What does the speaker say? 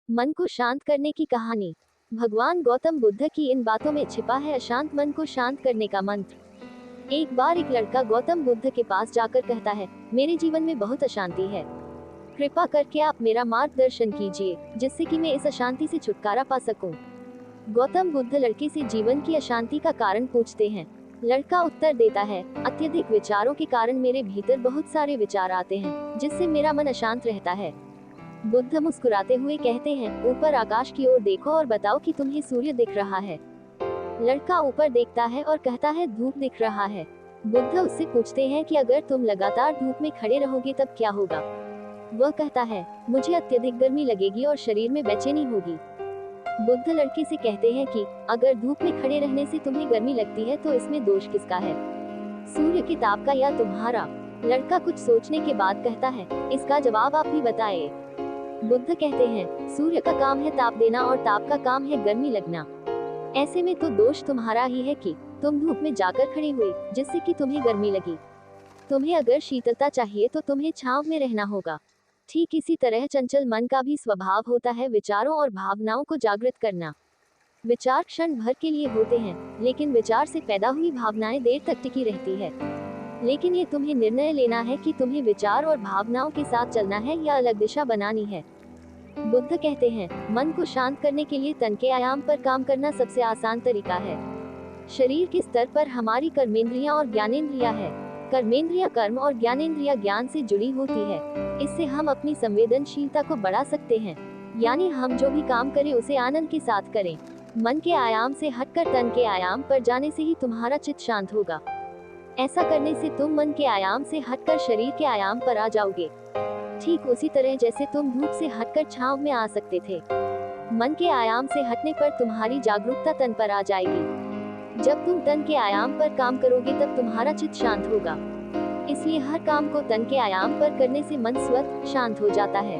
मन को शांत करने की कहानी। भगवान गौतम बुद्ध की इन बातों में छिपा है अशांत मन को शांत करने का मंत्र। एक बार एक लड़का गौतम बुद्ध के पास जाकर कहता है, मेरे जीवन में बहुत अशांति है, कृपा करके आप मेरा मार्गदर्शन कीजिए जिससे कि मैं इस अशांति से छुटकारा पा सकूं। गौतम बुद्ध लड़के से जीवन की अशांति का कारण पूछते हैं। लड़का उत्तर देता है, अत्यधिक विचारों के कारण मेरे भीतर बहुत सारे विचार आते हैं जिससे मेरा मन अशांत रहता है। बुद्ध मुस्कुराते हुए कहते हैं, ऊपर आकाश की ओर देखो और बताओ कि तुम्हें सूर्य दिख रहा है। लड़का ऊपर देखता है और कहता है, धूप दिख रहा है। बुद्ध उससे पूछते हैं कि अगर तुम लगातार धूप में खड़े रहोगे तब क्या होगा। वह कहता है, मुझे अत्यधिक गर्मी लगेगी और शरीर में बेचैनी होगी। बुद्ध लड़के से कहते हैं कि अगर धूप में खड़े रहने से तुम्हें गर्मी लगती है तो इसमें दोष किसका है, सूर्य के ताप का या तुम्हारा। लड़का कुछ सोचने के बाद कहता है, इसका जवाब आप ही बताएं। बुद्ध कहते हैं, सूर्य का काम है ताप देना और ताप का काम है गर्मी लगना। ऐसे में तो दोष तुम्हारा ही है कि तुम धूप में जाकर खड़े हुए जिससे कि तुम्हें गर्मी लगी। तुम्हें अगर शीतलता चाहिए तो तुम्हें छांव में रहना होगा। ठीक इसी तरह चंचल मन का भी स्वभाव होता है विचारों और भावनाओं को जागृत करना। विचार क्षण भर के लिए होते हैं, लेकिन विचार से पैदा हुई भावनाएं देर तक टिकी रहती है। लेकिन ये तुम्हें निर्णय लेना है कि तुम्हें विचार और भावनाओं के साथ चलना है या अलग दिशा बनानी है। बुद्ध कहते हैं, मन को शांत करने के लिए तन के आयाम पर काम करना सबसे आसान तरीका है। शरीर के स्तर पर हमारी कर्मेंद्रियां और ज्ञानेंद्रियां है। कर्मेंद्रियां कर्म और ज्ञानेंद्रियां ज्ञान से जुड़ी होती है। इससे हम अपनी संवेदनशीलता को बढ़ा सकते हैं, यानी हम जो भी काम करें उसे आनंद के साथ करें। मन के आयाम से हटकर तन के आयाम पर जाने से ही तुम्हारा चित्त शांत होगा। ऐसा करने से तुम मन के आयाम से हटकर शरीर के आयाम पर आ जाओगे, ठीक उसी तरह जैसे तुम धूप से हटकर छांव में आ सकते थे। मन के आयाम से हटने पर तुम्हारी जागरूकता तन पर आ जाएगी। जब तुम तन के आयाम पर काम करोगे तब तुम्हारा चित्त शांत होगा। इसलिए हर काम को तन के आयाम पर करने से मन स्वतः शांत हो जाता है।